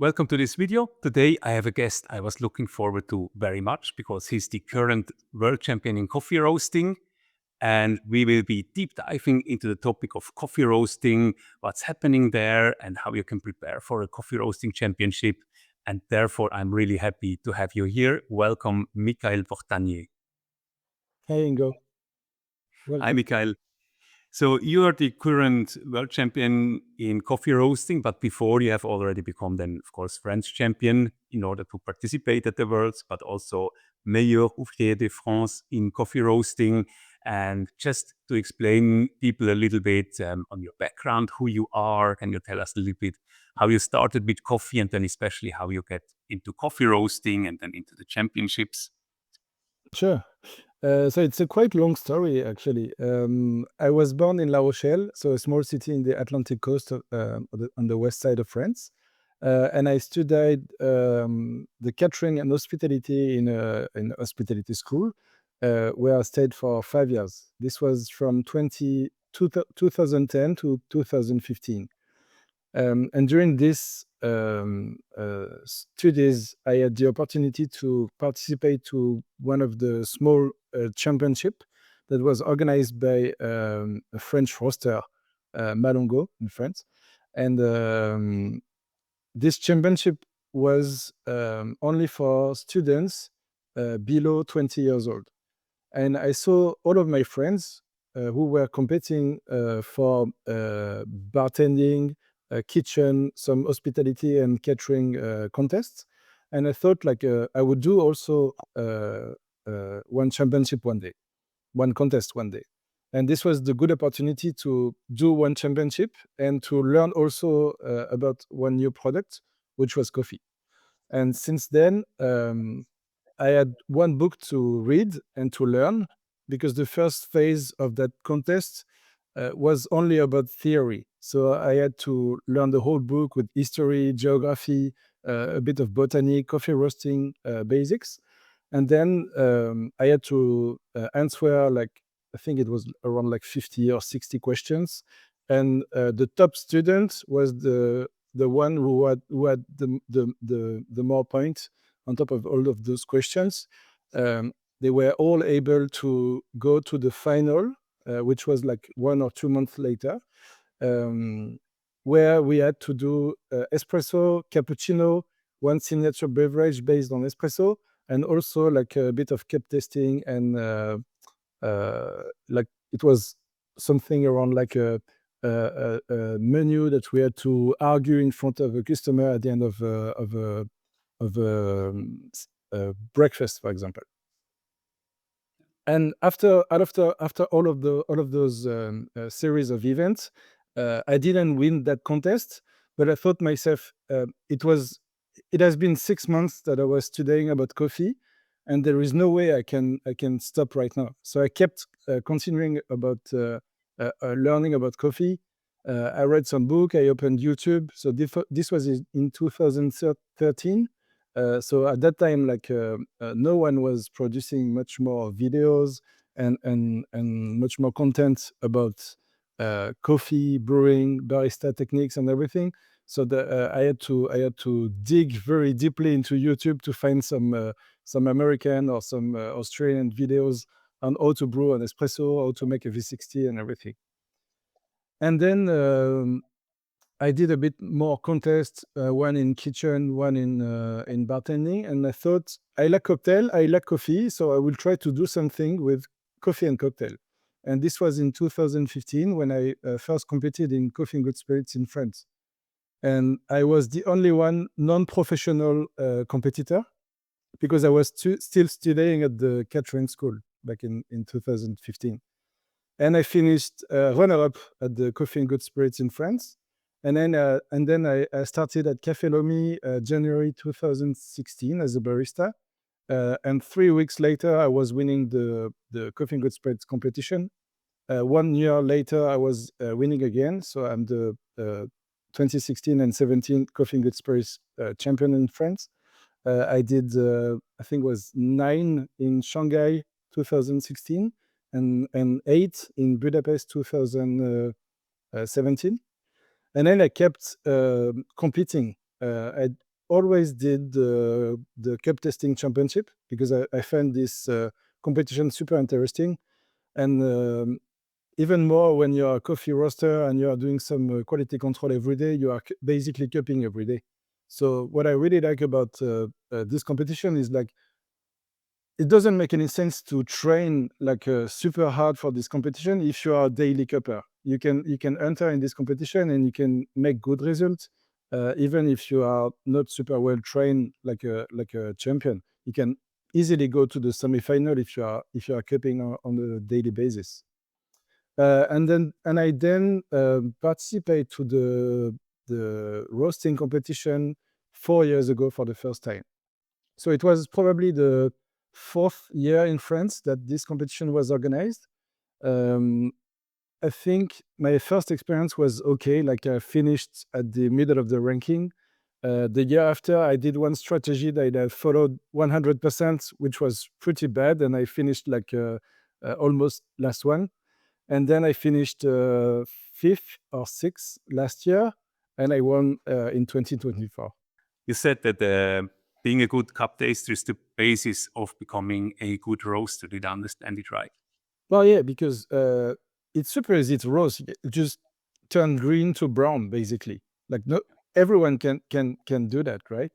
Welcome to this video. Today I have a guest I was looking forward to very much because he's the current world champion in coffee roasting. And we will be deep diving into the topic of coffee roasting, what's happening there, and how you can prepare for a coffee roasting championship. And therefore, I'm really happy to have you here. Welcome, Mikaël Portannier. Hey Ingo, Hi, welcome. Mikaël. So you are the current world champion in coffee roasting, but before you have already become then, of course, French champion in order to participate at the Worlds, but also meilleur ouvrier de France in coffee roasting. And just to explain people a little bit on your background, who you are, can you tell us a little bit how you started with coffee and then especially how you get into coffee roasting and then into the championships? Sure. So it's a quite long story actually. I was born in La Rochelle, so a small city in the Atlantic coast on the west side of France. And I studied the catering and hospitality in a hospitality school, where I stayed for 5 years. This was from 2010 to 2015. And during this studies, I had the opportunity to participate to one of the small championship that was organized by a French roaster, Malongo in France. And this championship was only for students below 20 years old. And I saw all of my friends who were competing for bartending, kitchen, some hospitality and catering contests. And I thought like I would do also one championship one day, one contest one day. And this was the good opportunity to do one championship and to learn also about one new product, which was coffee. And since then, I had one book to read and to learn because the first phase of that contest was only about theory. So I had to learn the whole book with history, geography, a bit of botany, coffee roasting basics. And then I had to answer like, I think it was around like 50 or 60 questions. And the top student was the one who had the more points on top of all of those questions. They were all able to go to the final, which was like 1 or 2 months later, um, where we had to do espresso, cappuccino, one signature beverage based on espresso, and also like a bit of cup testing and like it was something around like a menu that we had to argue in front of a customer at the end of breakfast, for example. And after all of those series of events, I didn't win that contest, but I thought myself it has been 6 months that I was studying about coffee, and there is no way I can stop right now. So I kept continuing about learning about coffee. I read some book. I opened YouTube. So this was in 2013. So at that time, like no one was producing much more videos and much more content about coffee brewing, barista techniques, and everything. So I had to dig very deeply into YouTube to find some American or some Australian videos on how to brew an espresso, how to make a V60, and everything. And then I did a bit more contests, one in kitchen, one in bartending, and I thought I like cocktail, I like coffee, so I will try to do something with coffee and cocktail. And this was in 2015 when I first competed in Coffee and Good Spirits in France. And I was the only one non-professional competitor because I was still studying at the catering school back in 2015. And I finished runner-up at the Coffee and Good Spirits in France. And then I started at Café Lomi January 2016 as a barista. And 3 weeks later, I was winning the Coffee and Good Spirits competition. 1 year later, I was winning again. So I'm the 2016 and 17 Coffee and Good Spirits champion in France. I did, I think it was 9 in Shanghai 2016 and 8 in Budapest 2017. And then I kept competing. always did the cup testing championship because I find this competition super interesting. And even more when you're a coffee roaster and you are doing some quality control every day, you are basically cupping every day. So what I really like about this competition is like it doesn't make any sense to train like super hard for this competition if you are a daily cupper. You can enter in this competition and you can make good results even if you are not super well trained like a champion. You can easily go to the semifinal if you are cupping on a daily basis. And I then participate to the roasting competition 4 years ago for the first time. So it was probably the fourth year in France that this competition was organized. Um, I think my first experience was okay, like I finished at the middle of the ranking. The year after, I did one strategy that I followed 100%, which was pretty bad, and I finished like almost last one. And then I finished fifth or sixth last year, and I won in 2024. You said that being a good cup taster is the basis of becoming a good roaster. Did I understand it right? Well, yeah, because it's super easy to roast. Just turn green to brown, basically. Like no, everyone can do that, right?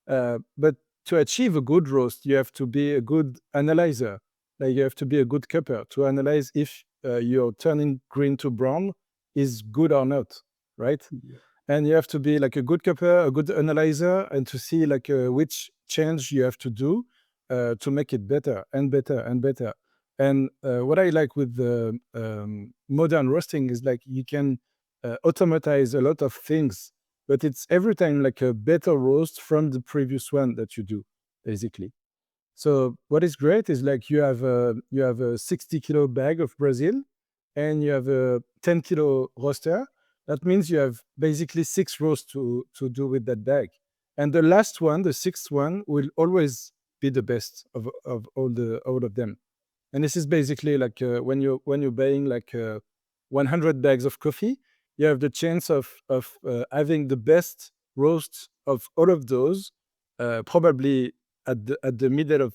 But to achieve a good roast, you have to be a good analyzer. Like you have to be a good cupper to analyze if your turning green to brown is good or not, right? Yeah. And you have to be like a good cupper, a good analyzer, and to see like which change you have to do to make it better and better and better. And what I like with the modern roasting is like you can automatize a lot of things, but it's every time like a better roast from the previous one that you do, basically. So what is great is like you have a 60 kilo bag of Brazil, and you have a 10 kilo roaster. That means you have basically six roasts to do with that bag, and the last one, the sixth one, will always be the best of all of them. And this is basically like when you're buying like 100 bags of coffee, you have the chance of having the best roast of all of those, probably at the middle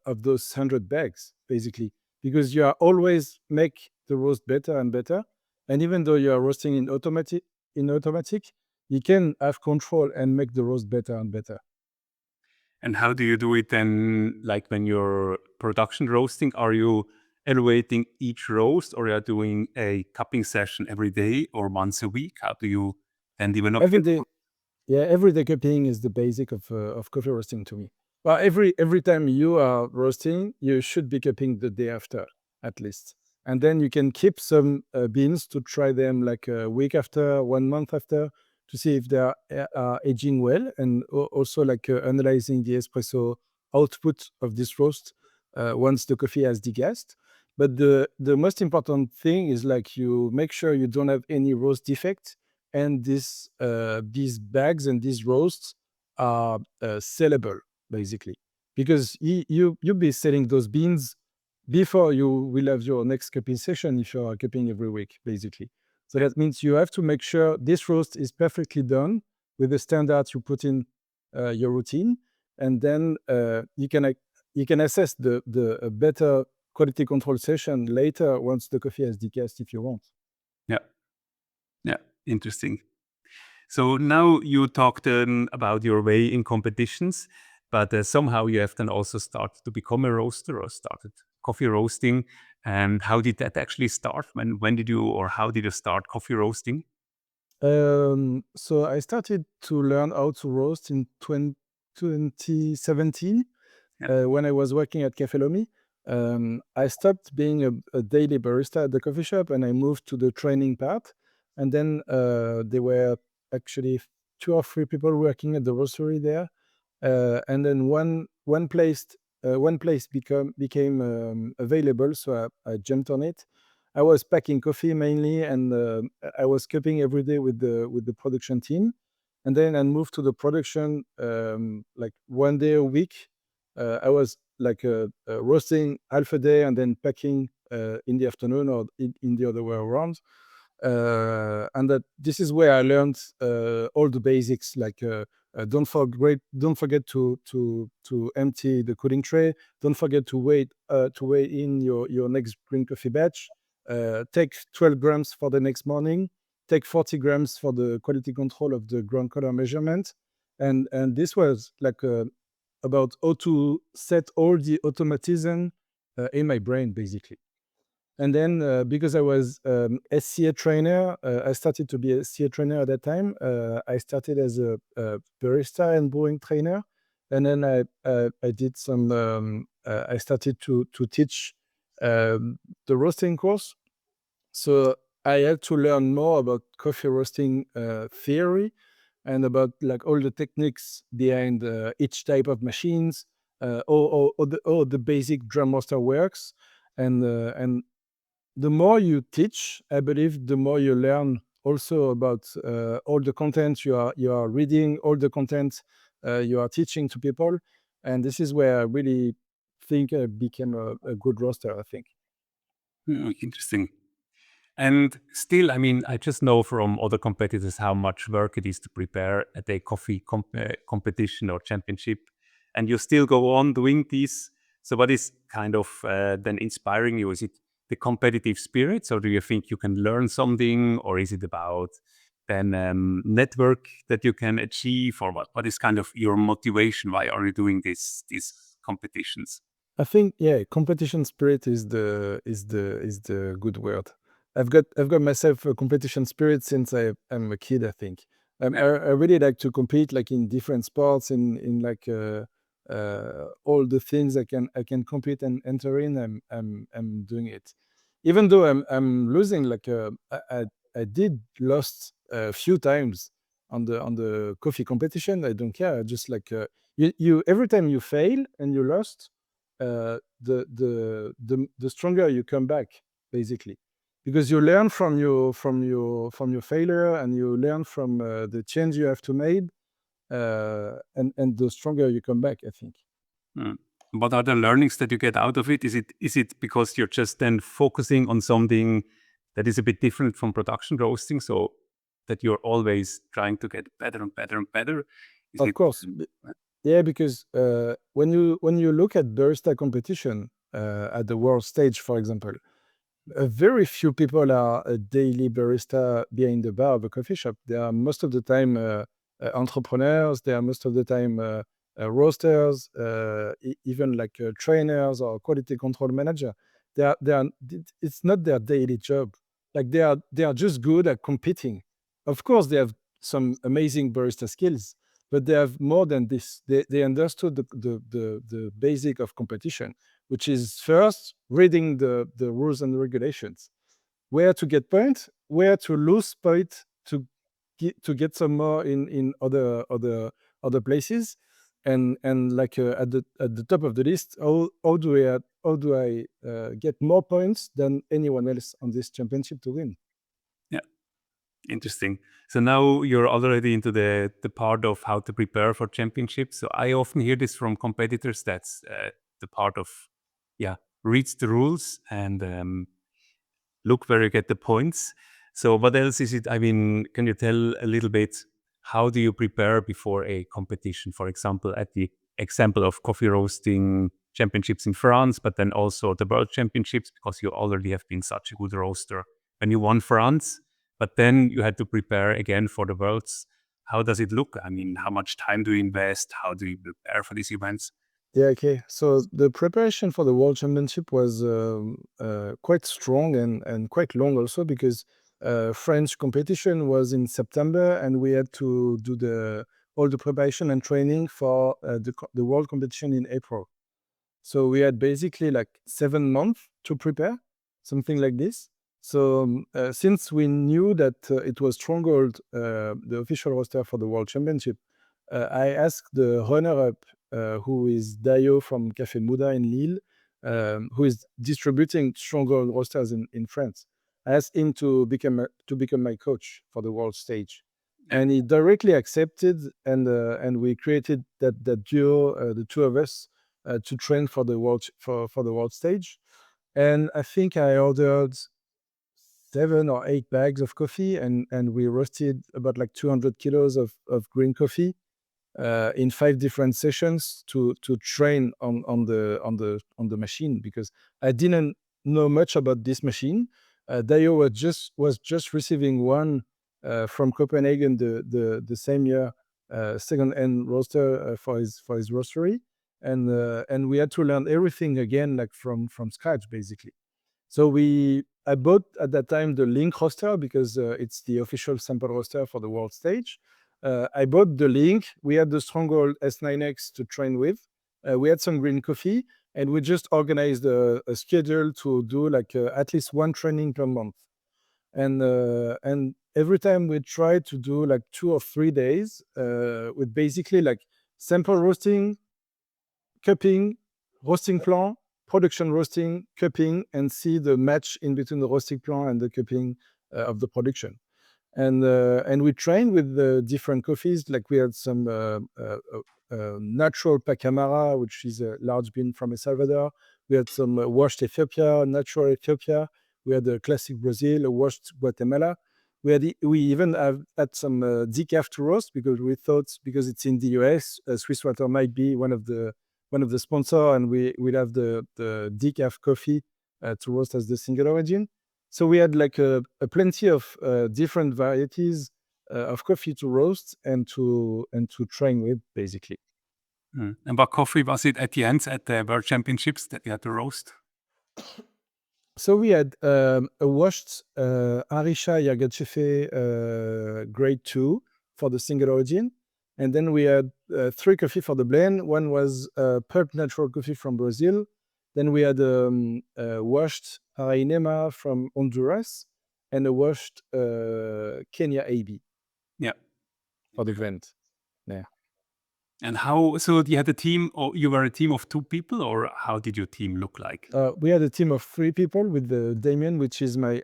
of those 100 bags, basically, because you are always make the roast better and better. And even though you are roasting in automatic, you can have control and make the roast better and better. And how do you do it then? Like when you're production roasting, are you evaluating each roast, or are you doing a cupping session every day or once a week? How do you then develop Every day, yeah, everyday cupping is the basic of coffee roasting to me. Well, every time you are roasting, you should be cupping the day after at least, and then you can keep some beans to try them like a week after, 1 month after, to see if they are aging well, and also like analyzing the espresso output of this roast once the coffee has degassed. But the most important thing is like you make sure you don't have any roast defect, and these bags and these roasts are sellable, basically, because you'll be selling those beans before you will have your next cupping session if you are cupping every week, basically. So that means you have to make sure this roast is perfectly done with the standards you put in your routine, and then you can assess the better quality control session later once the coffee has degassed if you want. Yeah, yeah, interesting. So now you talked about your way in competitions, but somehow you have then also started to become a roaster or started coffee roasting. And how did that actually start? When did you, or how did you start coffee roasting? So I started to learn how to roast in 2017 Yeah, when I was working at Café Lomi. I stopped being a daily barista at the coffee shop and I moved to the training part. And then there were actually two or three people working at the roastery there, and then one place became available, so I jumped on it. I was packing coffee mainly, and I was cupping every day with the production team, and then I moved to the production like 1 day a week. I was like roasting half a day and then packing in the afternoon or in the other way around. And that this is where I learned all the basics, like don't forget to empty the cooling tray. Don't forget to weigh in your next green coffee batch. Take 12 grams for the next morning. Take 40 grams for the quality control of the ground color measurement. And this was like about how to set all the automatism in my brain, basically. And then because I was SCA trainer, I started to be a SCA trainer at that time. I started as a barista and brewing trainer, and then I did some. I started to teach the roasting course. So I had to learn more about coffee roasting theory and about like all the techniques behind each type of machines, all the basic drum roaster works, and the more you teach, I believe, the more you learn also about all the content you are reading, all the content you are teaching to people, and this is where I really think I became a good roaster, I think. Interesting. And still, I mean, I just know from other competitors how much work it is to prepare at a coffee competition or championship. And you still go on doing this. So, what is kind of then inspiring you? Is it the competitive spirit? So, do you think you can learn something, or is it about then network that you can achieve, or what? What is kind of your motivation? Why are you doing these competitions? I think yeah, competition spirit is the good word. I've got myself a competition spirit since I'm a kid. I think Yeah. I really like to compete, like in different sports, in like all the things I can compete and enter in. I'm doing it, even though I'm losing. Like I did lost a few times on the coffee competition. I don't care. I just like you every time you fail and you lost the stronger you come back, basically, because you learn from your failure, and you learn from the change you have to made, and the stronger you come back, I think. Mm. What are the learnings that you get out of it? Is it because you're just then focusing on something that is a bit different from production roasting, so that you're always trying to get better and better and better? Is Of it? course. Yeah, because when you look at barista competition at the world stage, for example, very few people are a daily barista behind the bar of a coffee shop. They are most of the time entrepreneurs. They are most of the time roasters, even like trainers or quality control manager. It's not their daily job. Like they are just good at competing. Of course, they have some amazing barista skills, but they have more than this. They understood the basic of competition, which is first reading the rules and regulations, where to get points, where to lose point to get some more in other places, and like at the top of the list, how do I get more points than anyone else on this championship to win? Yeah, interesting. So now you're already into the part of how to prepare for championships. So I often hear this from competitors. That's the part of, yeah, reads the rules and look where you get the points. So what else is it? I mean, can you tell a little bit, how do you prepare before a competition? For example, at the example of coffee roasting championships in France, but then also the world championships, because you already have been such a good roaster when you won France, but then you had to prepare again for the worlds. How does it look? I mean, how much time do you invest? How do you prepare for these events? Yeah, okay. So the preparation for the World Championship was quite strong and quite long also, because French competition was in September, and we had to do the all the preparation and training for the World competition in April. So we had basically like 7 months to prepare, something like this. So since we knew that it was Stronghold, the official roster for the World Championship, I asked the runner-up, who is Dayo from Café Muda in Lille, who is distributing Stronghold rosters in France. I asked him to become my coach for the world stage, Yeah, and he directly accepted, and we created that duo, the two of us, to train for the world stage. And I think I ordered 7 or 8 bags of coffee, and we roasted about like 200 kilos of green coffee in 5 different sessions to train on the machine, because I didn't know much about this machine. Dio was just receiving one from Copenhagen the same year, second-hand roaster for his roastery, and we had to learn everything again, like from scratch basically. So I bought at that time the Link roaster, because it's the official sample roaster for the world stage. I bought the Link. We had the Stronghold S9X to train with. We had some green coffee, and we just organized a schedule to do like at least one training per month. And every time we tried to do like 2 or 3 days with basically like sample roasting, cupping, roasting plant, production roasting, cupping, and see the match in between the roasting plant and the cupping of the production. And we trained with the different coffees. Like we had some natural Pacamara, which is a large bean from El Salvador. We had some washed Ethiopia, natural Ethiopia. We had a classic Brazil, a washed Guatemala. We even have had some decaf to roast, because we thought, because it's in the US, Swiss Water might be one of the sponsor, and we'd have the decaf coffee to roast as the single origin. So we had like a plenty of different varieties of coffee to roast and to train with basically. And what coffee was it at the end at the World Championships that you had to roast? So we had a washed Arisha Yagachefe grade 2 for the single origin. And then we had 3 coffee for the blend. One was pulp natural coffee from Brazil. Then we had washed Arainema from Honduras, and a washed Kenya AB Yeah. for the blend. Yeah. And so you had a team, or you were a team of 2 people, or how did your team look like? We had a team of 3 people with Damien, which is my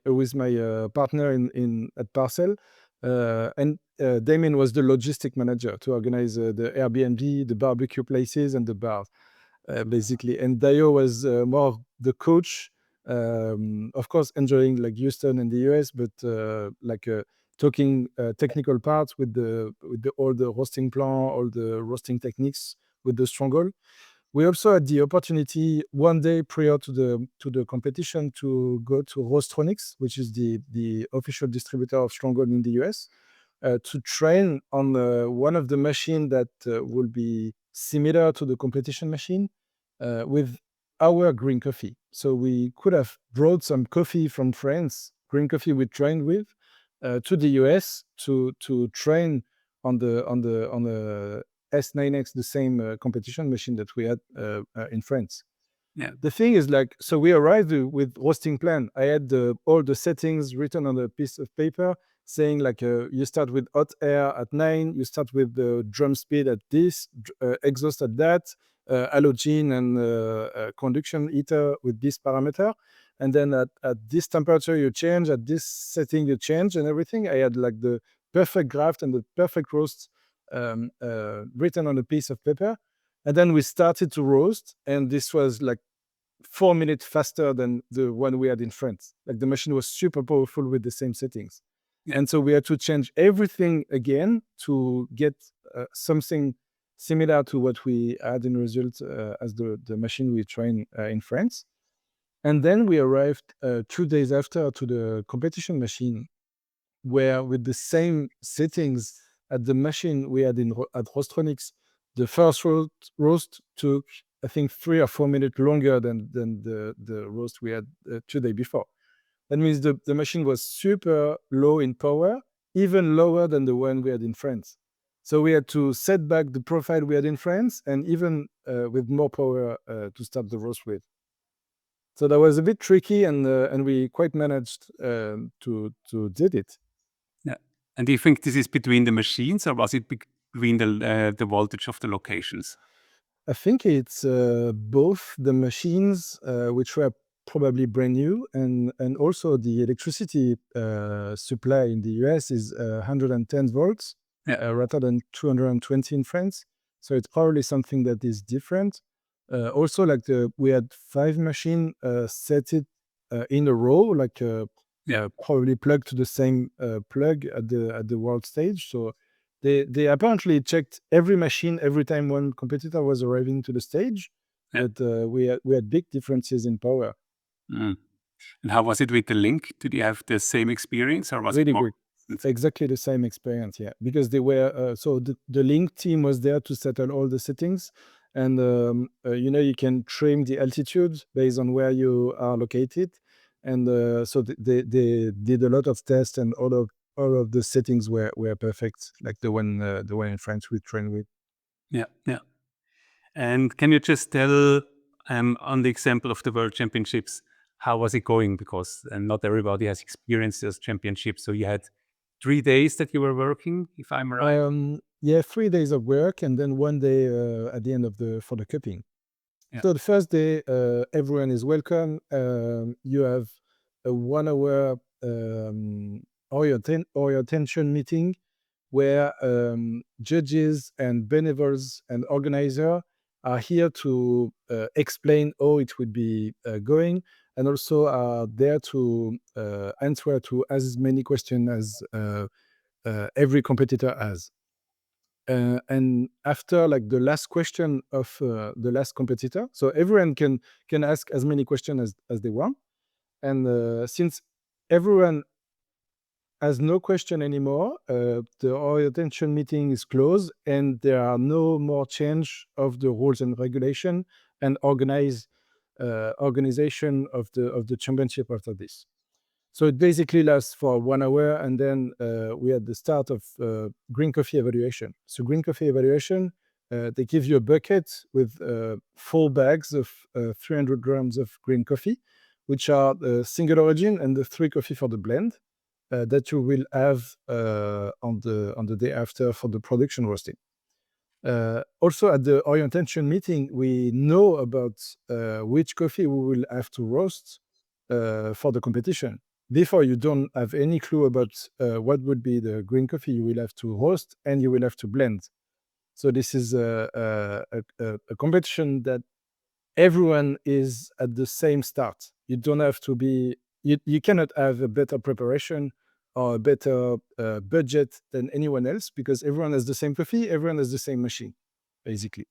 partner in at Parcel, and Damien was the logistic manager to organize the Airbnb, the barbecue places, and the bars, basically. And Dio was more the coach, of course, enjoying like Houston and the US, but talking technical parts with all the roasting plan, all the roasting techniques with the Stronghold. We also had the opportunity one day prior to the competition to go to Roastronics, which is the official distributor of Stronghold in the US, to train on one of the machines that will be similar to the competition machine with our green coffee. So we could have brought some coffee from France, green coffee we trained with, to the US to train on the S9X, the same competition machine that we had in France. Yeah. The thing is, like, so we arrived with roasting plan. I had all the settings written on a piece of paper, saying like you start with hot air at 9, you start with the drum speed at this, exhaust at that, halogen and conduction heater with this parameter, and then at this temperature you change, at this setting you change, and everything. I had like the perfect graft and the perfect roast written on a piece of paper. And then we started to roast, and this was like 4 minutes faster than the one we had in France. Like the machine was super powerful with the same settings. Yeah. And so we had to change everything again to get something similar to what we had in result as the machine we trained in France. And then we arrived 2 days after to the competition machine, where with the same settings at the machine we had at Rostronics, the first roast took, I think, 3 or 4 minutes longer than the roast we had 2 days before. That means the machine was super low in power, even lower than the one we had in France. So we had to set back the profile we had in France, and even with more power to start the roast with. So that was a bit tricky, and we quite managed to did it. Yeah. And do you think this is between the machines, or was it between the voltage of the locations? I think it's both the machines, which were probably brand new, and also the electricity supply in the US is 110 volts Yeah. rather than 220 in France. So it's probably something that is different. Also, like we had 5 machines set it in a row, like Yeah. probably plugged to the same plug at the world stage. So they apparently checked every machine every time one competitor was arriving to the stage, Yeah. but we had big differences in power. Mm. And how was it with the link? Did you have the same experience, or was it Really more? good. Exactly the same experience, yeah. Because they were so the link team was there to settle all the settings, and you can trim the altitude based on where you are located, and so they did a lot of tests, and all of the settings were perfect, like the one in France we trained with. Yeah, yeah. And can you just tell, on the example of the World Championships, how was it going? Because not everybody has experienced those championships. So you had 3 days that you were working, if I'm right. Yeah, 3 days of work, and then one day at the end of the for the cupping. Yeah, So the first day, everyone is welcome. You have a 1 hour orientation meeting where judges and benevols and organizer are here to explain how it would be going, and also are there to answer to as many questions as every competitor has. And after like the last question of the last competitor, so everyone can ask as many questions as they want. And since everyone has no question anymore, the orientation meeting is closed, and there are no more change of the rules and regulation and organization of the championship after this. So it basically lasts for 1 hour, and then we had the start of green coffee evaluation. So green coffee evaluation, they give you a bucket with 4 bags of 300 grams of green coffee, which are the single origin and the 3 coffee for the blend that you will have on the day after for the production roasting. Also, at the orientation meeting, we know about which coffee we will have to roast for the competition. Before, you don't have any clue about what would be the green coffee you will have to roast and you will have to blend. So this is a competition that everyone is at the same start. You don't have to be. You cannot have a better preparation or a better budget than anyone else, because everyone has the same coffee, everyone has the same machine, basically.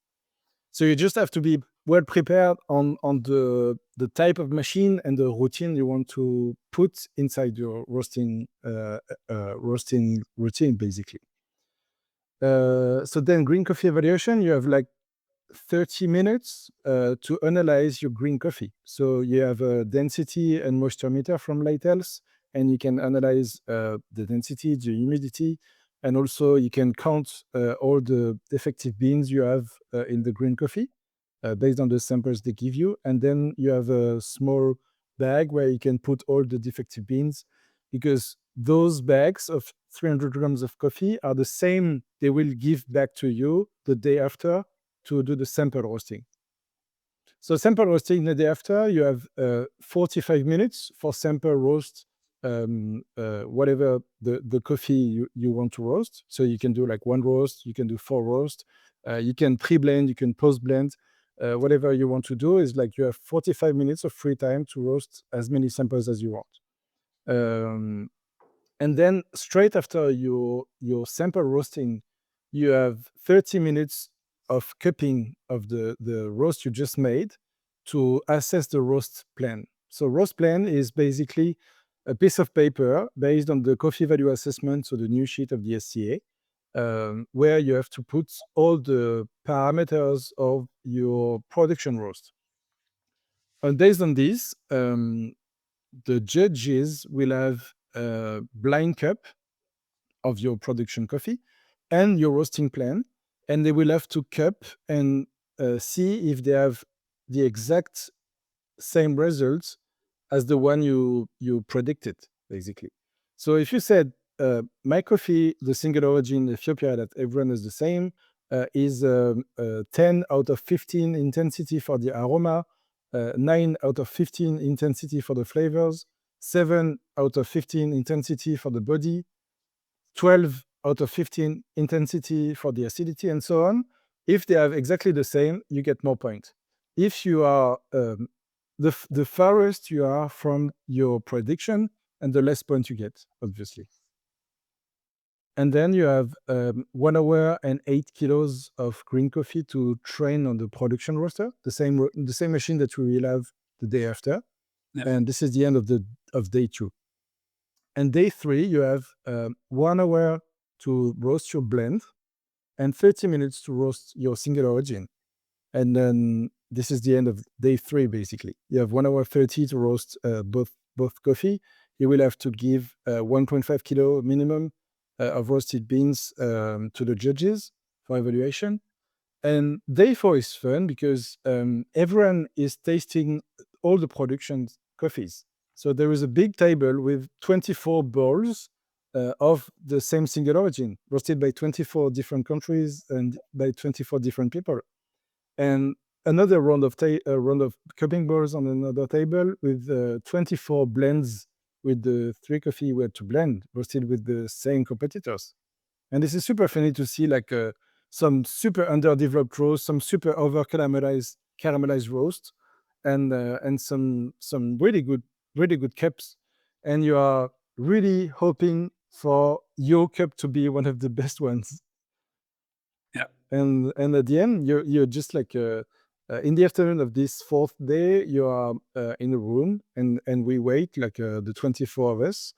So you just have to be well prepared on the type of machine and the routine you want to put inside your roasting routine, basically. So then green coffee evaluation, you have like 30 minutes to analyze your green coffee. So you have a density and moisture meter from Lighthouse, and you can analyze the density, the humidity, and also you can count all the defective beans you have in the green coffee based on the samples they give you. And then you have a small bag where you can put all the defective beans, because those bags of 300 grams of coffee are the same they will give back to you the day after to do the sample roasting. So sample roasting the day after, you have 45 minutes for sample roast whatever the coffee you want to roast. So you can do like 1 roast, you can do 4 roast, you can pre-blend, you can post-blend. Whatever you want to do is like you have 45 minutes of free time to roast as many samples as you want. Um, and then straight after your sample roasting, you have 30 minutes of cupping of the roast you just made to assess the roast plan. So roast plan is basically a piece of paper based on the coffee value assessment, so the new sheet of the SCA, where you have to put all the parameters of your production roast. And based on this, the judges will have a blind cup of your production coffee and your roasting plan, and they will have to cup and see if they have the exact same results as the one you predicted, basically. So if you said my coffee, the single origin Ethiopia that everyone is the same, is 10 out of 15 intensity for the aroma, 9 out of 15 intensity for the flavors, 7 out of 15 intensity for the body, 12 out of 15 intensity for the acidity, and so on. If they have exactly the same, you get more points. If you are the farthest you are from your prediction, and the less points you get, obviously. And then you have 1 hour and 8 kilos of green coffee to train on the production roaster, the same machine that we will have the day after. Yeah. And this is the end of day 2. And day 3, you have 1 hour to roast your blend and 30 minutes to roast your single origin. And then this is the end of day 3, basically. You have 1 hour 30 to roast both coffee. You will have to give 1.5 kilo minimum of roasted beans to the judges for evaluation. And day 4 is fun because everyone is tasting all the production coffees. So there is a big table with 24 bowls of the same single origin, roasted by 24 different countries and by 24 different people. And another round of cupping bowls on another table with 24 blends with the 3 coffee we had to blend, roasted with the same competitors. And this is super funny to see like some super underdeveloped roast, some super over caramelized roast, and some really good cups. And you are really hoping for your cup to be one of the best ones. Yeah. And at the end, you're just like in the afternoon of this 4th day, you are in a room, and we wait like the 24 of us,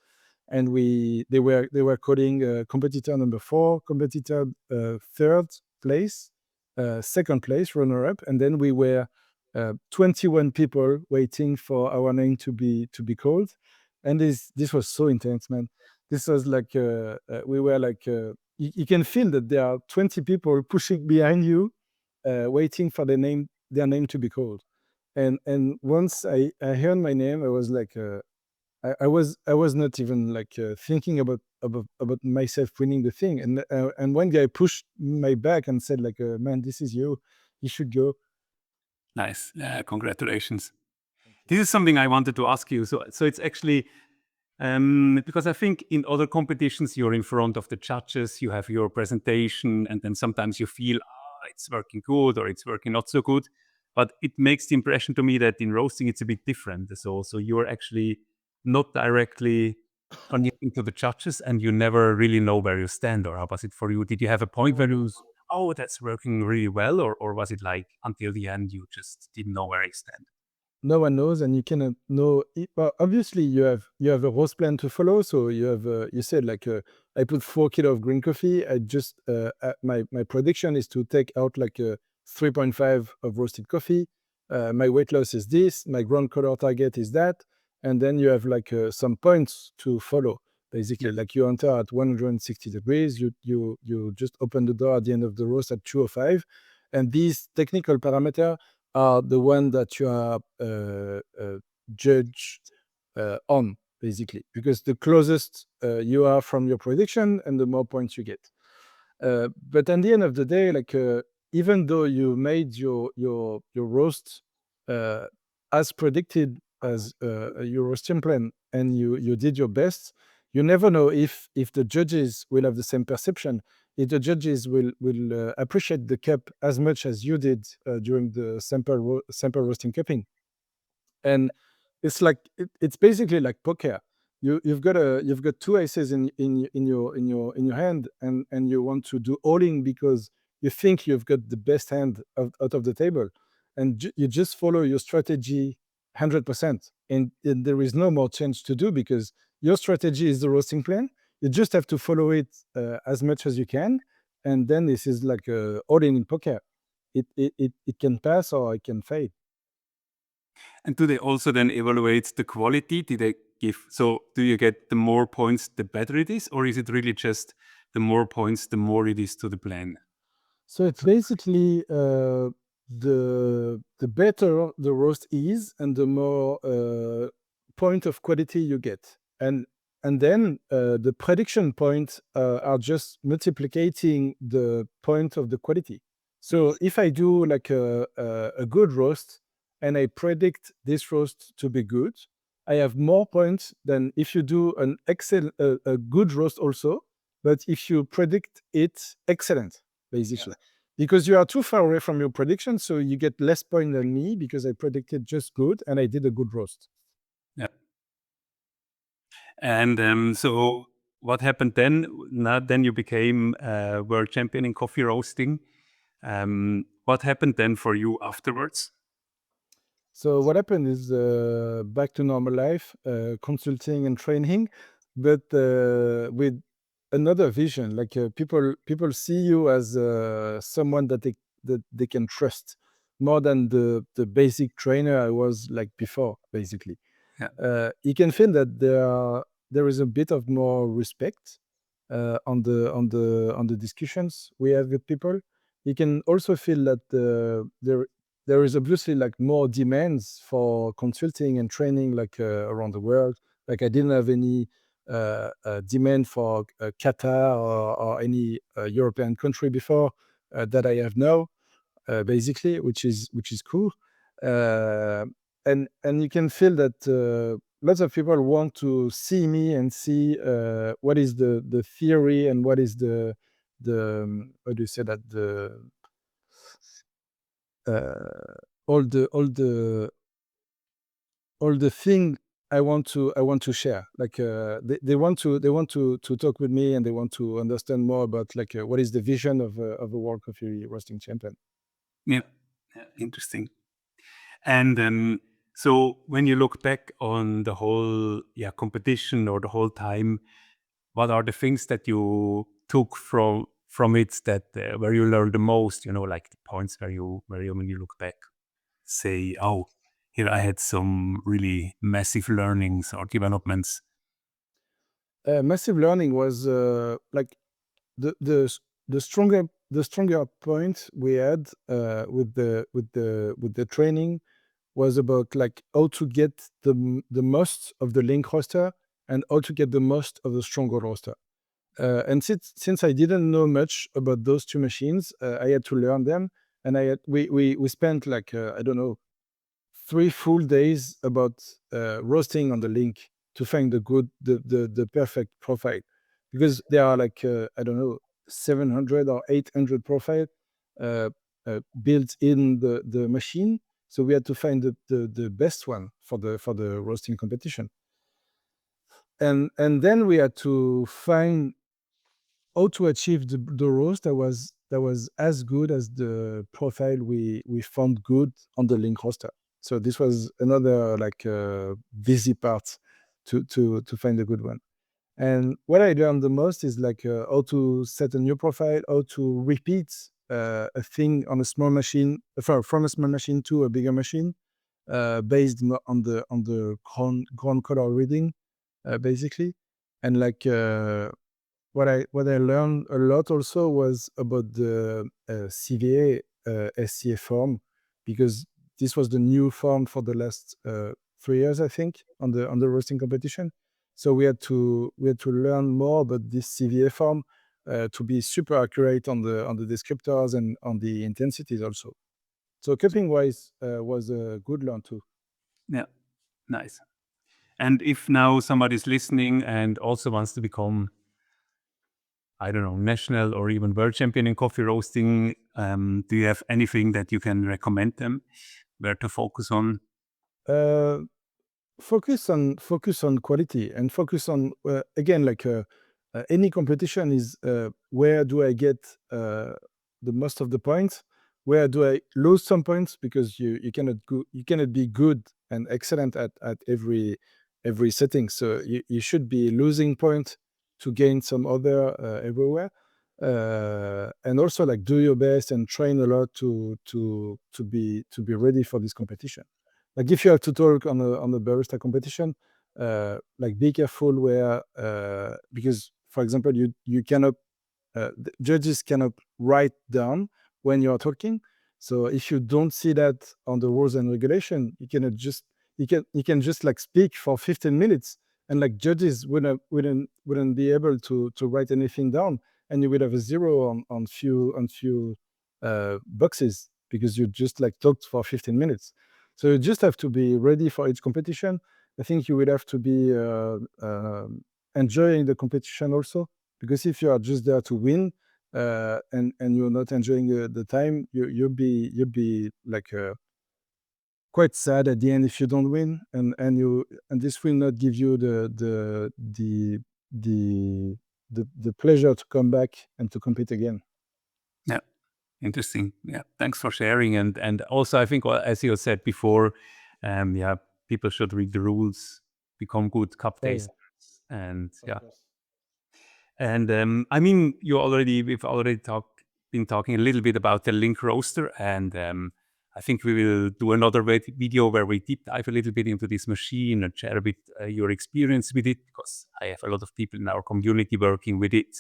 and they were calling competitor number 4, competitor 3rd place, 2nd place, runner up, and then we were 21 people waiting for our name to be called, and this was so intense, man. This was like we were like you can feel that there are 20 people pushing behind you, waiting for their name to be called. And once I heard my name, I was like. I was not even like thinking about myself winning the thing, and one guy pushed my back and said like, "Man, this is you. You should go." Nice. Congratulations. This is something I wanted to ask you. So it's actually because I think in other competitions you're in front of the judges, you have your presentation, and then sometimes you feel it's working good or it's working not so good. But it makes the impression to me that in roasting it's a bit different. So you're actually not directly connecting to the judges, and you never really know where you stand. Or how was it for you? Did you have a point where you, oh, that's working really well, or was it like until the end you just didn't know where you stand? No one knows, and you cannot know it. Well, obviously you have a roast plan to follow. So you have you said like I put 4 kilo of green coffee. I just my prediction is to take out like 3.5 of roasted coffee. My weight loss is this. My ground color target is that, and then you have like some points to follow. Basically, like you enter at 160 degrees. You just open the door at the end of the roast at 205, and these technical parameters are the one that you are judged on, basically, because the closest you are from your prediction and the more points you get. But at the end of the day, like even though you made your roast as predicted as your roasting plan, and you did your best, you never know if the judges will have the same perception, if the judges will appreciate the cup as much as you did during the sample roasting cupping. And it's like it's basically like poker. You've got 2 aces in your hand, and you want to do all in because you think you've got the best hand out of the table, and you just follow your strategy 100%, and there is no more change to do because your strategy is the roasting plan. You just have to follow it as much as you can, and then this is like all in poker. It can pass or it can fail. And do they also then evaluate the quality? Do they give, so do you get the more points, the better it is? Or is it really just the more points, the more it is to the plan? So it's basically the better the roast is, and the more point of quality you get, and then the prediction points are just multiplicating the point of the quality. So if I do like a good roast and I predict this roast to be good, I have more points than if you do an a good roast also, but if you predict it excellent, basically. Because you are too far away from your prediction, so you get less point than me because I predicted just good and I did a good roast. Yeah. And so what happened then? Now, then you became world champion in coffee roasting. What happened then for you afterwards? So what happened is back to normal life, consulting and training, but with another vision. Like people see you as someone that they can trust more than the basic trainer I was like before, basically. Yeah. You can feel that there is a bit of more respect on the discussions we have with people. You can also feel that there is obviously like more demands for consulting and training like around the world. Like I didn't have any demand for Qatar or any European country before that I have now, basically, which is cool. Uh, and you can feel that lots of people want to see me and see what is the theory and what is how do you say that uh, all the all the all the thing I want to share. Like they want to talk with me and they want to understand more about like what is the vision of a world coffee roasting champion. Yeah. Yeah, interesting. And so when you look back on the whole competition or the whole time, what are the things that you took from it that where you learned the most? Like the points where you when you look back, say, oh, here I had some really massive learnings or developments. Massive learning was like the the s- the stronger point we had with the training was about like how to get the most of the link roster and how to get the most of the stronger roster. And since I didn't know much about those two machines, I had to learn them, and we spent like I don't know 3 full days about roasting on the link to find the perfect profile, because there are like I don't know 700 or 800 profile uh, built in the machine. So we had to find the best one for the roasting competition, and then we had to find how to achieve the roast that was as good as the profile we found good on the link roster. So this was another like busy part to find a good one. And what I learned the most is like how to set a new profile, how to repeat a thing on a small machine, from a small machine to a bigger machine, based on the ground color reading, basically. And like what I learned a lot also was about the CVA SCA form, because this was the new form for the last 3 years, I think, on the roasting competition. So we had to learn more about this CVA form to be super accurate on the descriptors and on the intensities also. So cupping wise was a good learn too. Yeah, nice. And if now somebody's listening and also wants to become, I don't know, national or even world champion in coffee roasting, do you have anything that you can recommend them where to focus on? Uh, focus on quality and focus on again like any competition is where do I get the most of the points, where do I lose some points, because you cannot be good and excellent at every setting. So you should be losing points to gain some other everywhere, and also like do your best and train a lot to be ready for this competition. Like if you have to talk on a barista competition, like be careful where because for example you cannot the judges cannot write down when you are talking. So if you don't see that on the rules and regulation, you can just like speak for 15 minutes, and like judges wouldn't be able to write anything down, and you would have a zero on few boxes because you just like talked for 15 minutes. So you just have to be ready for each competition. I think you would have to be enjoying the competition also, because if you are just there to win and you're not enjoying the time, you'll be like quite sad at the end if you don't win, and this will not give you the pleasure to come back and to compete again. Yeah, interesting. Yeah, thanks for sharing. And also, I think, as you said before, yeah, people should read the rules, become good cup Oh yeah, tasters, and of yeah. course. And I mean, we've already been talking a little bit about the Link roaster, and I think we will do another video where we deep dive a little bit into this machine and share a bit your experience with it, because I have a lot of people in our community working with it.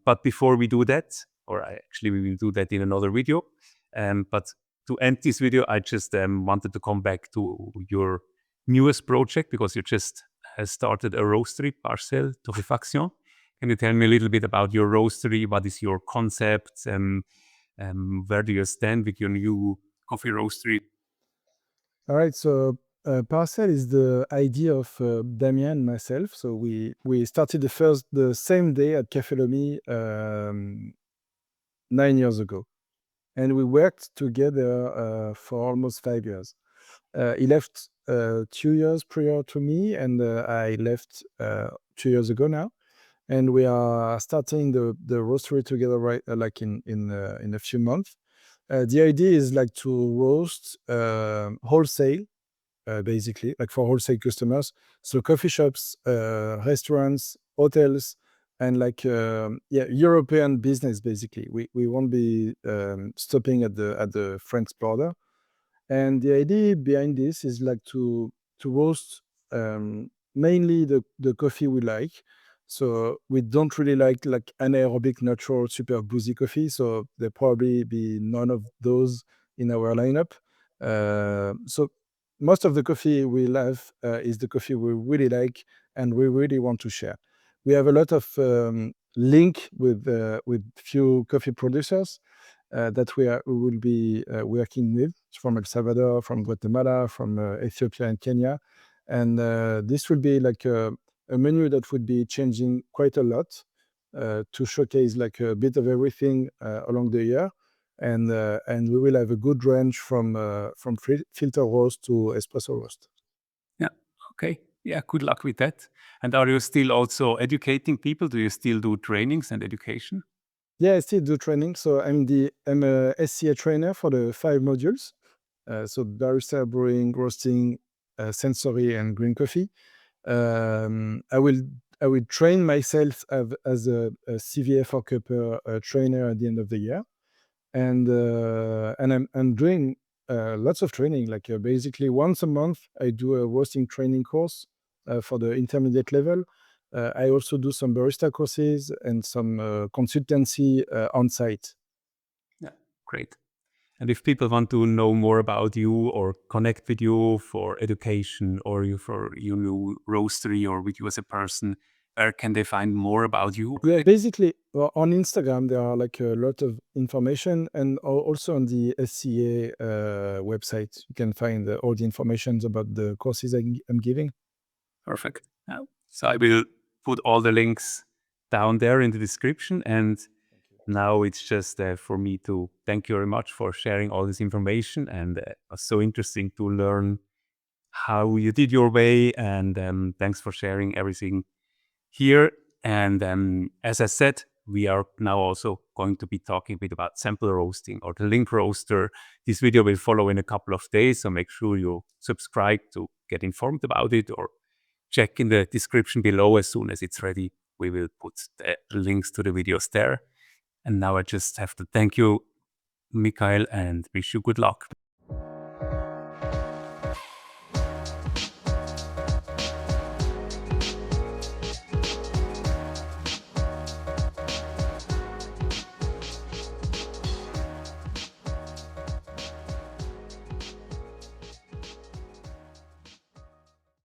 But before we do that, actually we will do that in another video. But to end this video, I just wanted to come back to your newest project, because you just started a roastery, Parcelle Torréfaction. Can you tell me a little bit about your roastery? What is your concept? Where do you stand with your new coffee roastery? All right, so Parcel is the idea of Damien and myself. So we started the same day at Café Lomi 9 years ago, and we worked together for almost 5 years. He left 2 years prior to me, and I left 2 years ago now. And we are starting the roastery together, right? Like in a few months. The idea is like to roast wholesale, basically, like for wholesale customers. So coffee shops, restaurants, hotels, and like yeah, European business. Basically, we won't be stopping at the French border. And the idea behind this is like to roast mainly the coffee we like. So we don't really like anaerobic, natural, super boozy coffee. So there probably be none of those in our lineup. So most of the coffee we love is the coffee we really like and we really want to share. We have a lot of link with few coffee producers that we will be working with from El Salvador, from Guatemala, from Ethiopia and Kenya. And this will be like a menu that would be changing quite a lot to showcase like a bit of everything along the year. And we will have a good range from filter roast to espresso roast. Yeah. Okay. Yeah. Good luck with that. And are you still also educating people? Do you still do trainings and education? Yeah, I still do training. So I'm a SCA trainer for the 5 modules. So barista, brewing, roasting, sensory, and green coffee. I will train myself as a CVF or Cupper trainer at the end of the year, and I'm doing lots of training. Like basically once a month, I do a roasting training course for the intermediate level. I also do some barista courses and some consultancy on site. Yeah. Great. And if people want to know more about you or connect with you for education or for your new roastery or with you as a person, where can they find more about you? Yeah, basically on Instagram there are like a lot of information, and also on the SCA website you can find all the information about the courses I'm giving. Perfect. So I will put all the links down there in the description. And now it's just for me to thank you very much for sharing all this information. And it was so interesting to learn how you did your way. And thanks for sharing everything here. And as I said, we are now also going to be talking a bit about sample roasting or the link roaster. This video will follow in a couple of days, so make sure you subscribe to get informed about it, or check in the description below. As soon as it's ready, we will put the links to the videos there. And now I just have to thank you, Mikaël, and wish you good luck.